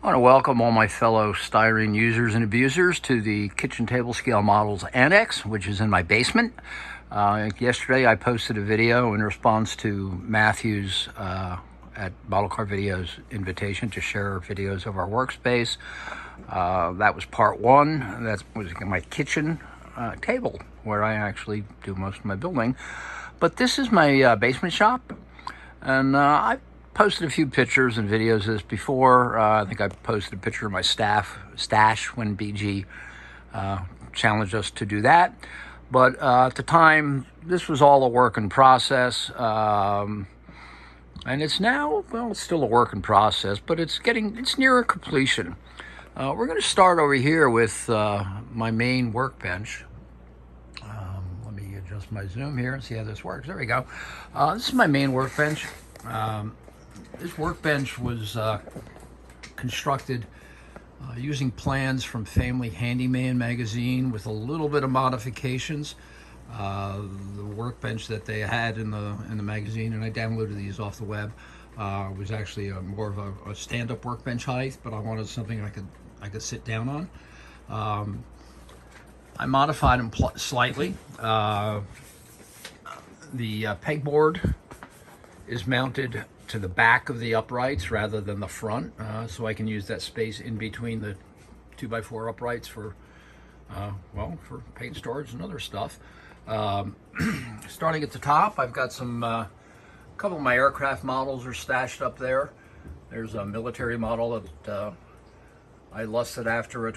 I want to welcome all my fellow styrene users and abusers to the Kitchen Table Scale Models Annex, which is in my basement. Yesterday I posted a video in response to Matthew's at Model Car Video's invitation to share videos of our workspace. That was part one. That was my kitchen table where I actually do most of my building. But this is my basement shop, and I've posted a few pictures and videos of this before. I think I posted a picture of my stash when BG challenged us to do that. But at the time, this was all a work in process. And it's now, well, it's still a work in process, but it's near a completion. We're going to start over here with my main workbench. Let me adjust my zoom here and see how this works. There we go. This is my main workbench. This workbench was constructed using plans from Family Handyman magazine with a little bit of modifications. The workbench that they had in the magazine, and I downloaded these off the web, was actually more of a stand-up workbench height, but I wanted something I could sit down on. I modified them slightly. The pegboard is mounted to the back of the uprights rather than the front, so I can use that space in between the 2x4 uprights for for paint storage and other stuff. Starting at the top, I've got a couple of my aircraft models are stashed up there. There's a military model that I lusted after as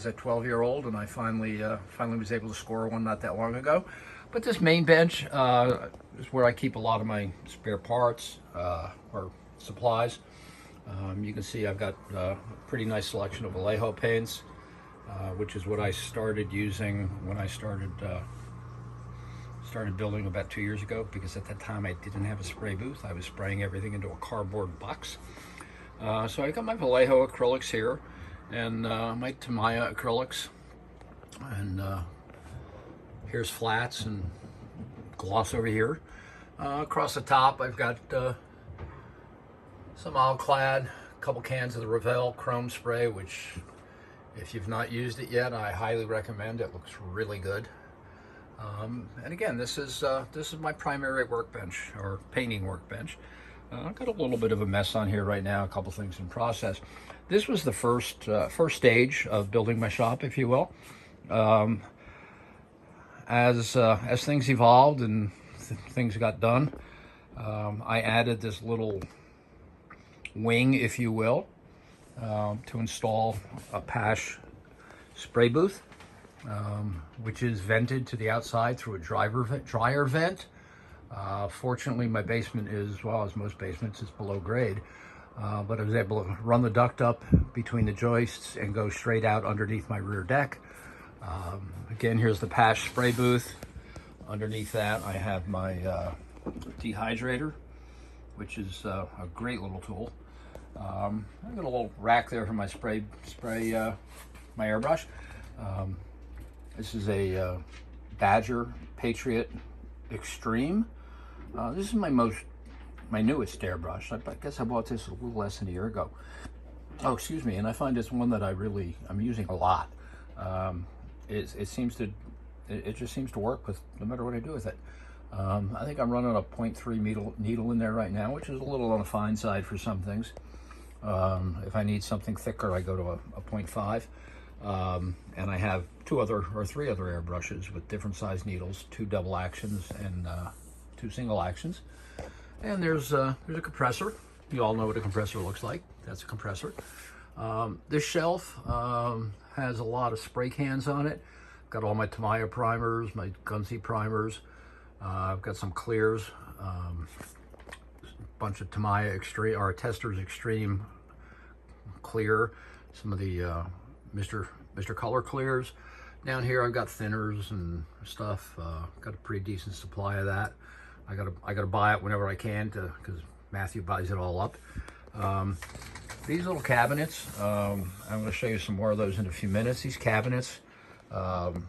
a 12-year-old, and I finally was able to score one not that long ago. But this main bench is where I keep a lot of my spare parts or supplies. You can see I've got a pretty nice selection of Vallejo paints, which is what I started using when I started building about 2 years ago, because at that time I didn't have a spray booth. I was spraying everything into a cardboard box. So I got my Vallejo acrylics here, and my Tamiya acrylics, and here's flats and gloss over here. Across the top, I've got some Alclad, a couple cans of the Revell Chrome Spray, which, if you've not used it yet, I highly recommend. It looks really good. And again, this is my primary workbench, or painting workbench. I've got a little bit of a mess on here right now, a couple things in process. This was the first stage of building my shop, if you will. As things evolved and things got done, I added this little wing, if you will, to install a PASH spray booth, which is vented to the outside through a dryer vent. Fortunately, my basement is, well, as most basements, it's below grade, but I was able to run the duct up between the joists and go straight out underneath my rear deck. Again, here's the PASH spray booth. Underneath that, I have my dehydrator, which is a great little tool. I've got a little rack there for my my airbrush. This is a Badger Patriot Extreme. This is my newest airbrush. I guess I bought this a little less than a year ago. Oh, excuse me. And I find it's one that I'm using a lot. It just seems to work with no matter what I do with it. I think I'm running a 0.3 needle in there right now, which is a little on the fine side for some things. If I need something thicker, I go to a 0.5. And I have three other airbrushes with different size needles, 2 double actions and 2 single actions. And there's a compressor. You all know what a compressor looks like. That's a compressor. This shelf has a lot of spray cans on it. Got all my Tamiya primers, my Gunsey primers. I've got some clears, a bunch of Tamiya Extreme, or Testors Extreme clear, some of the Mr. Color clears. Down here I've got thinners and stuff. Got a pretty decent supply of that. I gotta buy it whenever I can, because Matthew buys it all up. These little cabinets, I'm going to show you some more of those in a few minutes. These cabinets, I'm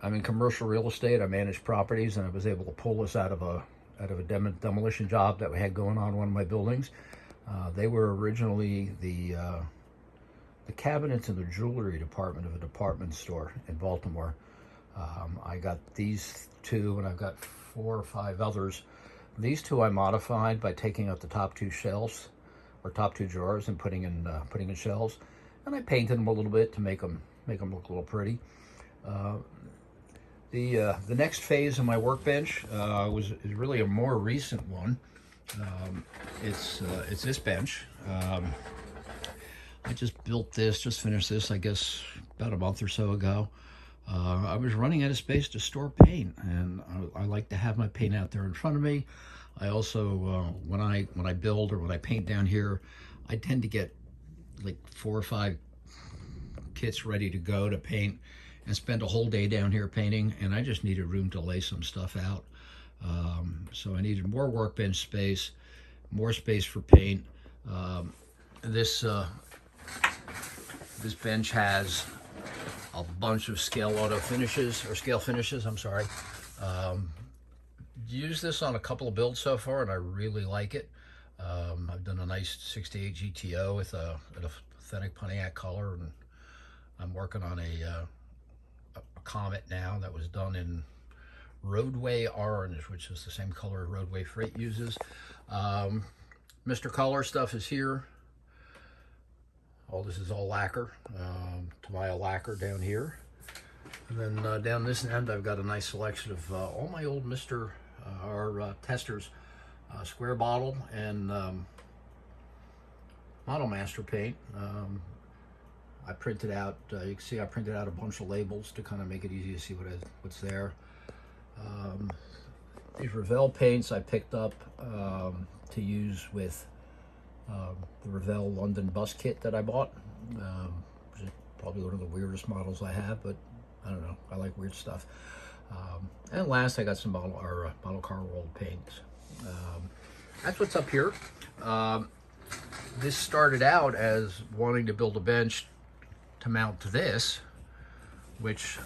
in commercial real estate. I manage properties, and I was able to pull this out of out of a demolition job that we had going on in one of my buildings. They were originally the cabinets in the jewelry department of a department store in Baltimore. I got these two, and I've got 4 or 5 others. These two I modified by taking out the top 2 shelves, or top 2 drawers, and putting in shelves. And I painted them a little bit to make them look a little pretty. The next phase of my workbench is really a more recent one. It's this bench. I just built this, just finished this, I guess, about a month or so ago. I was running out of space to store paint, and I like to have my paint out there in front of me. I also, when I build or when I paint down here, I tend to get like 4 or 5 kits ready to go to paint and spend a whole day down here painting, and I just needed room to lay some stuff out. So I needed more workbench space, more space for paint. This bench has a bunch of scale finishes, I'm sorry. Used this on a couple of builds so far, and I really like it. I've done a nice 68 GTO with an authentic Pontiac color, and I'm working on a Comet now that was done in Roadway Orange, which is the same color Roadway Freight uses. Mr. Color stuff is here. All this is all lacquer, Tamiya lacquer down here. And then down this end, I've got a nice selection of all my old Mr. Testers, square bottle, and Model Master paint. I printed out, you can see I printed out a bunch of labels to kind of make it easy to see what's there. These Revell paints I picked up to use with the Revell London bus kit that I bought. Which is probably one of the weirdest models I have, but I don't know, I like weird stuff. And last, I got some model car rolled paints. That's what's up here. This started out as wanting to build a bench to mount to this, which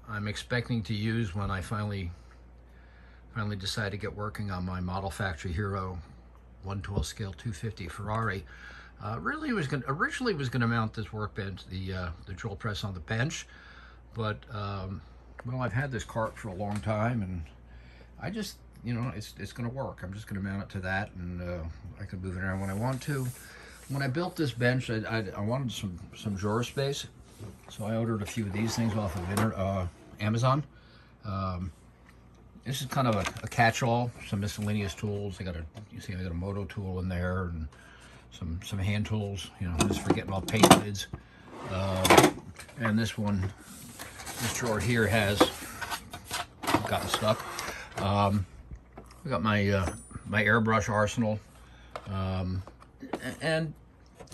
I'm expecting to use when I finally decide to get working on my Model Factory Hero 1/12 scale 250 Ferrari. Originally was going to mount this workbench, the drill press on the bench, but well, I've had this cart for a long time, and I just, it's going to work. I'm just going to mount it to that, and I can move it around when I want to. When I built this bench, I wanted some drawer space, so I ordered a few of these things off of Amazon. This is kind of a catch-all, some miscellaneous tools. You see I got a moto tool in there, and some hand tools, just for getting off paint lids. And this drawer here has gotten stuck. I got my airbrush arsenal, and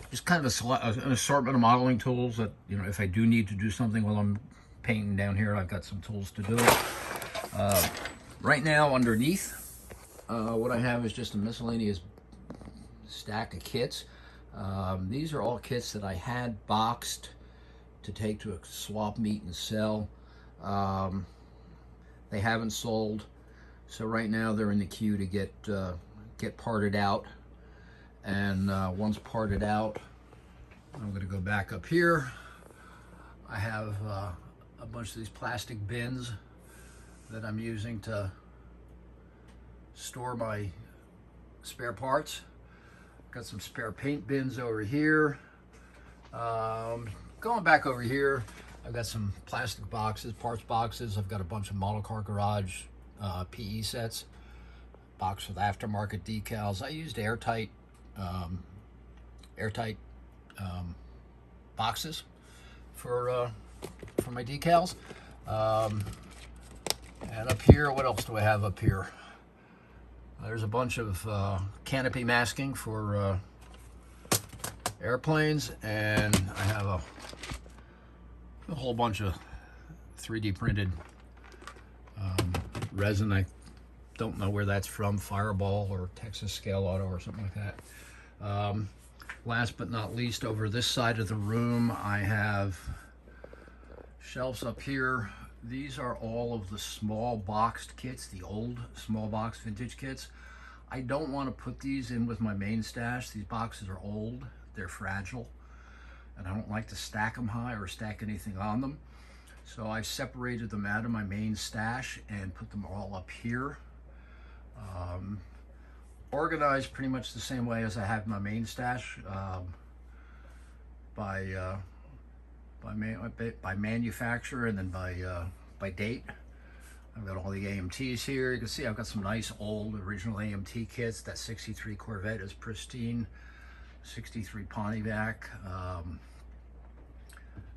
just kind of an assortment of modeling tools that, if I do need to do something while I'm painting down here, I've got some tools to do it. Right now, underneath, what I have is just a miscellaneous stack of kits. These are all kits that I had boxed to take to a swap meet and sell. They haven't sold, so right now they're in the queue to get parted out. And once parted out, I'm going to go back up here. I have a bunch of these plastic bins that I'm using to store my spare parts. Got some spare paint bins over here. Going back over here, I've got some plastic boxes, parts boxes. I've got a bunch of Model Car Garage PE sets, box with aftermarket decals. I used airtight boxes for my decals. And up here, what else do I have up here? There's a bunch of canopy masking for airplanes, and I have a whole bunch of 3D printed resin. I don't know where that's from, Fireball or Texas Scale Auto or something like that. Last but not least, over this side of the room, I have shelves up here These are all of the small boxed kits, the old small box vintage kits. I don't want to put these in with my main stash. These boxes are old, they're fragile, and I don't like to stack them high or stack anything on them. So I separated them out of my main stash and put them all up here. Organized pretty much the same way as I have my main stash, by manufacturer and then by date. I've got all the AMTs here. You can see I've got some nice old original AMT kits. That 63 Corvette is pristine. 63 Pontiac,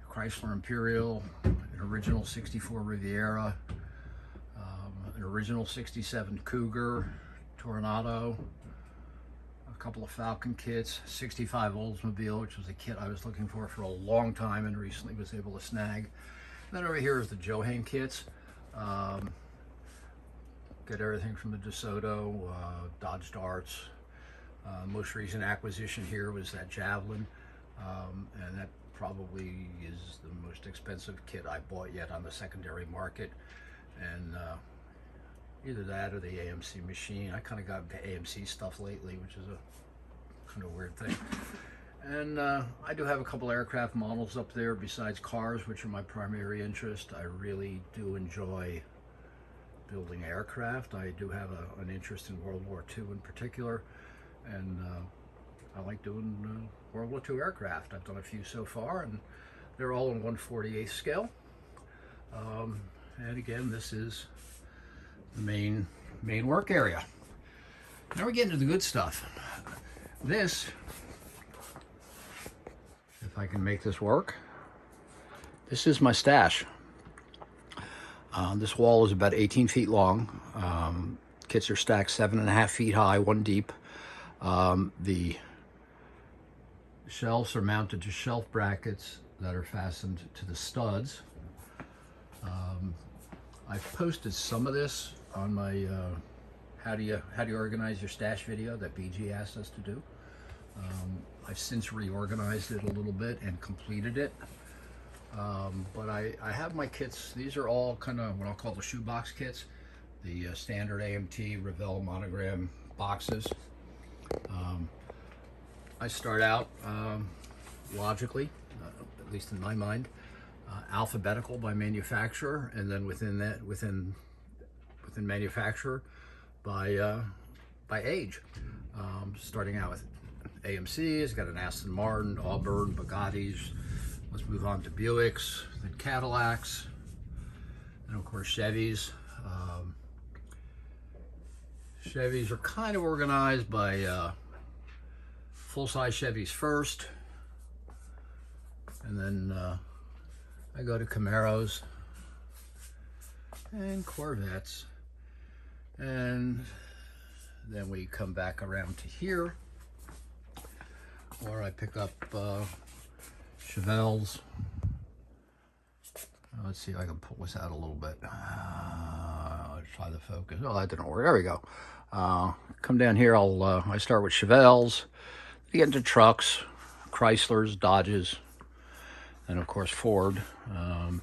Chrysler Imperial, an original 64 Riviera, an original 67 Cougar, Tornado, a couple of Falcon kits, 65 Oldsmobile, which was a kit I was looking for a long time and recently was able to snag. And then over here is the Johan kits. Got everything from the DeSoto, Dodge Darts. Most recent acquisition here was that Javelin, and that probably is the most expensive kit I bought yet on the secondary market. And either that or the AMC machine. I kind of got into AMC stuff lately, which is a kind of weird thing. And I do have a couple aircraft models up there besides cars, which are my primary interest. I really do enjoy building aircraft. I do have an interest in World War II in particular, and I like doing World War II aircraft. I've done a few so far, and they're all in 1/48 scale. And again, this is the main work area. Now we get into the good stuff. This, if I can make this work, this is my stash. This wall is about 18 feet long. Kits are stacked 7.5 feet high, one deep. The shelves are mounted to shelf brackets that are fastened to the studs. I've posted some of this on my how do you organize your stash video that BG asked us to do. I've since reorganized it a little bit and completed it. But I have my kits. These are all kind of what I'll call the shoebox kits, the standard AMT Revell monogram boxes. I start out logically, at least in my mind, alphabetical by manufacturer, and then within that, within manufacturer by age. Starting out with AMC's, got an Aston Martin, Auburn, Bugattis. Let's move on to Buicks, then Cadillacs, and of course Chevys. Chevys are kind of organized by full-size Chevys first, and then I go to Camaros and Corvettes, and then we come back around to here, or I pick up Chevelles. Let's see if I can pull this out a little bit. Try the focus. Oh, that didn't work. There we go. Come down here. I start with Chevelles. You get into trucks, Chryslers, Dodges, and of course Ford. And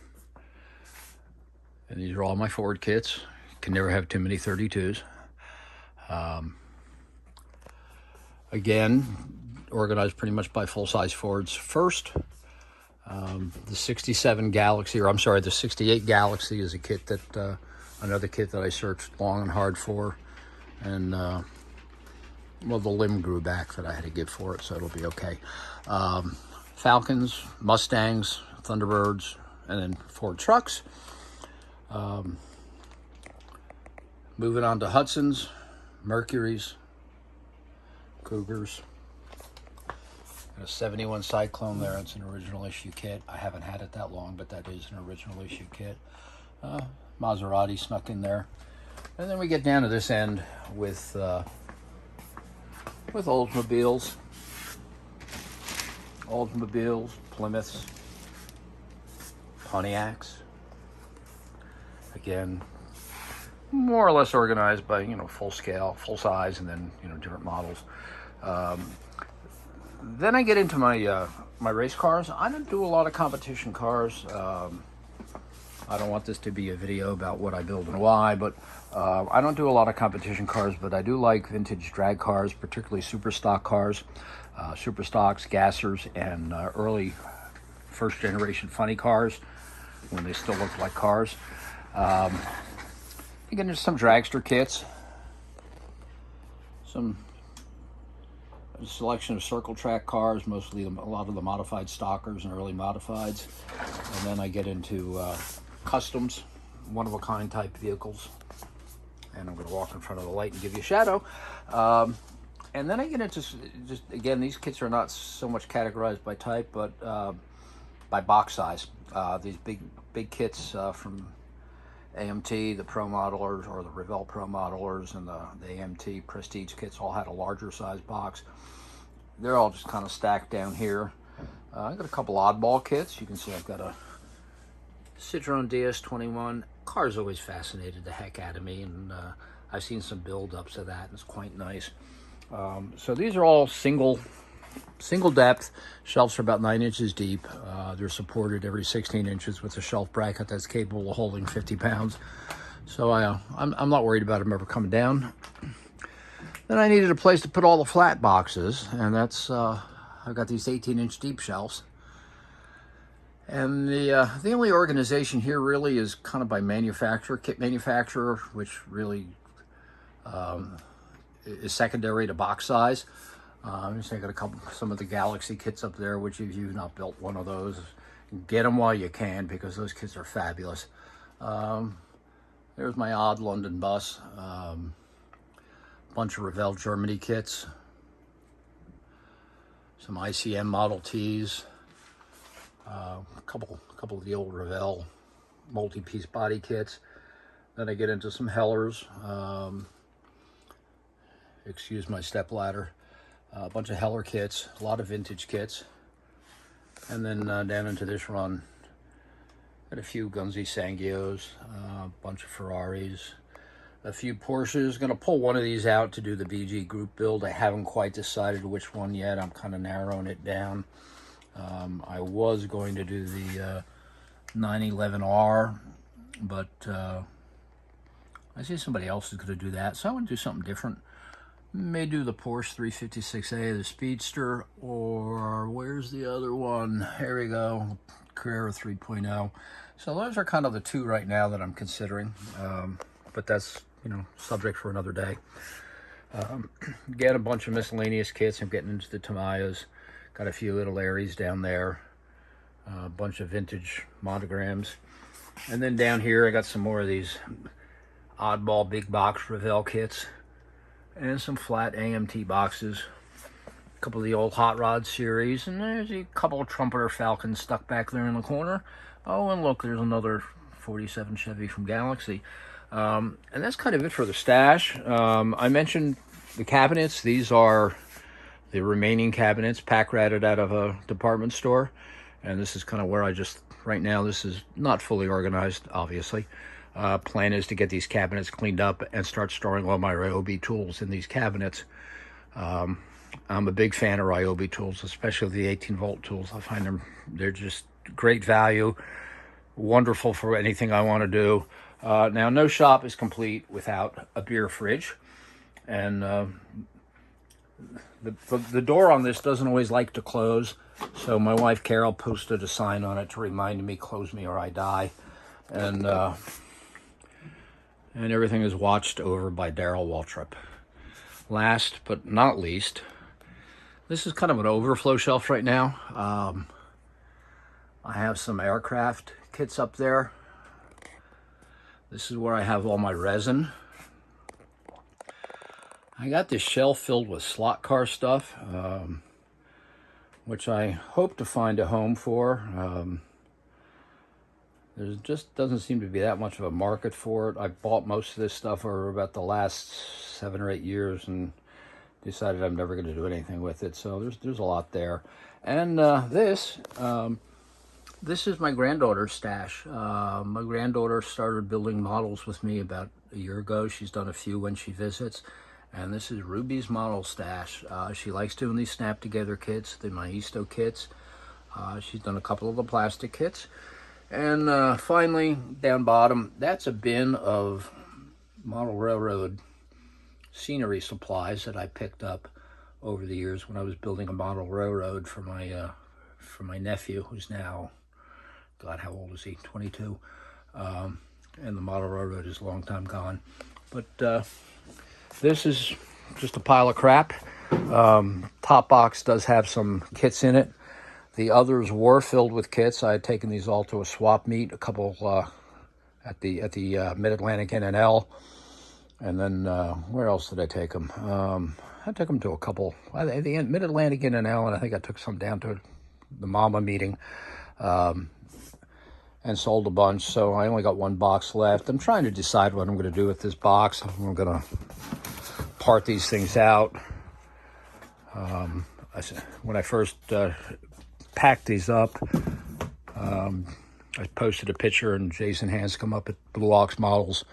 these are all my Ford kits. Can never have too many 32s. Again, organized pretty much by full-size Fords first. The 67 Galaxy, or I'm sorry, the 68 Galaxy is a kit that, another kit that I searched long and hard for. And, well, the limb grew back that I had to give for it, so it'll be okay. Falcons, Mustangs, Thunderbirds, and then Ford trucks. Moving on to Hudsons, Mercuries, Cougars. A 71 Cyclone there. It's an original issue kit. I haven't had it that long, but that is an original issue kit. Maserati snuck in there. And then we get down to this end with Oldsmobiles. Plymouths, Pontiacs. Again, more or less organized by, full scale, full size, and then, different models. Then I get into my my race cars. I don't do a lot of competition cars. I don't want this to be a video about what I build and why, but I don't do a lot of competition cars, but I do like vintage drag cars, particularly super stock cars, super stocks, gassers, and early first generation funny cars when they still looked like cars. You get into some dragster kits, some selection of circle track cars, mostly a lot of the modified stockers and early modifieds, and then I get into customs, one-of-a-kind type vehicles, and I'm going to walk in front of the light and give you a shadow. And then I get into, just again, these kits are not so much categorized by type, but by box size. These big kits from AMT, the Pro Modelers, or the Revell Pro Modelers, and the AMT Prestige kits all had a larger size box. They're all just kind of stacked down here. I've got a couple oddball kits. You can see I've got a Citroen DS21. Car's always fascinated the heck out of me, and I've seen some build-ups of that, and it's quite nice. So these are all single depth. Shelves are about 9 inches deep. They're supported every 16 inches with a shelf bracket that's capable of holding 50 pounds. So I'm not worried about them ever coming down. Then I needed a place to put all the flat boxes, and that's I've got these 18-inch deep shelves. And the only organization here really is kind of by manufacturer, kit manufacturer, which really is secondary to box size. I'm just got some of the Galaxy kits up there, which if you've not built one of those, get them while you can, because those kits are fabulous. There's my odd London bus, bunch of Revell Germany kits, some ICM Model Ts, a couple of the old Revell multi-piece body kits. Then I get into some Hellers, excuse my step ladder. A bunch of Heller kits, a lot of vintage kits, and then down into this run, got a few Gunzi Sangios, a bunch of Ferraris, a few Porsches. Going to pull one of these out to do the BG group build. I haven't quite decided which one yet. I'm kind of narrowing it down. I was going to do the 911R, but I see somebody else is going to do that, so I want to do something different. May do the Porsche 356A, the Speedster, or where's the other one? Here we go, Carrera 3.0. So those are kind of the two right now that I'm considering, but that's, subject for another day. Get a bunch of miscellaneous kits. I'm getting into the Tamayas. Got a few little Aries down there, a bunch of vintage monograms. And then down here, I got some more of these oddball big box Revell kits, and some flat AMT boxes, a couple of the old Hot Rod series, and there's a couple of Trumpeter Falcons stuck back there in the corner. Oh, and look, there's another 47 Chevy from Galaxy. And that's kind of it for the stash. I mentioned the cabinets. These are the remaining cabinets pack-ratted out of a department store, and this is kind of where right now, this is not fully organized, obviously. Plan is to get these cabinets cleaned up and start storing all my Ryobi tools in these cabinets. I'm a big fan of Ryobi tools, especially the 18-volt tools. I find they're just great value, wonderful for anything I want to do. Now, no shop is complete without a beer fridge, and the door on this doesn't always like to close, so my wife Carol posted a sign on it to remind me, "Close me or I die," and everything is watched over by Daryl Waltrip. Last but not least, this is kind of an overflow shelf right now. I have some aircraft kits up there. This is where I have all my resin. I got this shelf filled with slot car stuff, which I hope to find a home for. There just doesn't seem to be that much of a market for it. I bought most of this stuff over about the last 7 or 8 years and decided I'm never going to do anything with it. So there's a lot there. And this is my granddaughter's stash. My granddaughter started building models with me about a year ago. She's done a few when she visits. And this is Ruby's model stash. She likes doing these snap together kits, the Maisto kits. She's done a couple of the plastic kits. And finally, down bottom, that's a bin of model railroad scenery supplies that I picked up over the years when I was building a model railroad for my nephew, who's now, God, how old is he? 22. And the model railroad is a long time gone. But this is just a pile of crap. Top box does have some kits in it. The others were filled with kits. I had taken these all to a swap meet, a couple at the Mid-Atlantic N&L. And then where else did I take them? I took them to a couple, at the Mid-Atlantic N&L, and I think I took some down to the Mama meeting and sold a bunch. So I only got one box left. I'm trying to decide what I'm going to do with this box. I'm going to part these things out. When I first packed these up, I posted a picture, and Jason Hanscom up at Blue Ox Models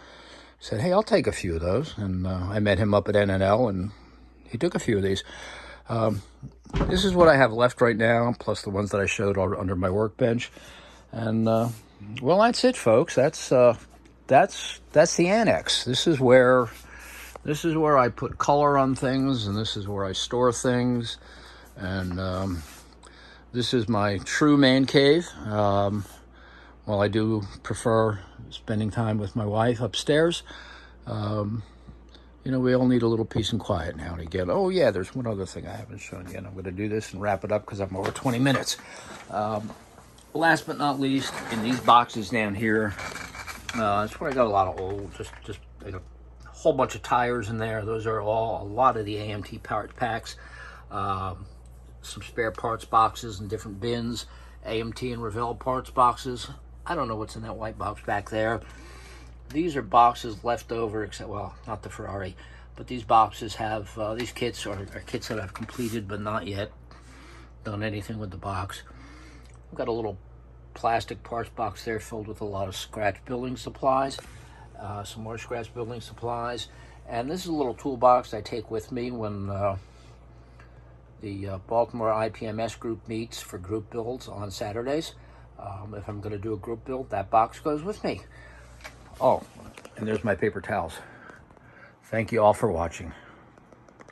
said, "Hey, I'll take a few of those." And I met him up at N&L, and he took a few of these. This is what I have left right now, plus the ones that I showed under my workbench. And well, that's it, folks. That's the annex. This is where I put color on things, and this is where I store things. And this is my true man cave. Well, I do prefer spending time with my wife upstairs. You know, we all need a little peace and quiet now and again. Oh, yeah, there's one other thing I haven't shown yet. I'm going to do this and wrap it up because I'm over 20 minutes. Last but not least, in these boxes down here, that's where I got a lot of old, just like a whole bunch of tires in there. Those are all, a lot of the AMT parts packs, some spare parts boxes and different bins, AMT and Revell parts boxes. I don't know what's in that white box back there. These are boxes left over, except, well, not the Ferrari, but these boxes have, these kits are kits that I've completed but not yet done anything with the box. I've got a little plastic parts box there filled with a lot of scratch building supplies, some more scratch building supplies. And this is a little toolbox I take with me when the Baltimore IPMS group meets for group builds on Saturdays. If I'm going to do a group build, that box goes with me. Oh, and there's my paper towels. Thank you all for watching.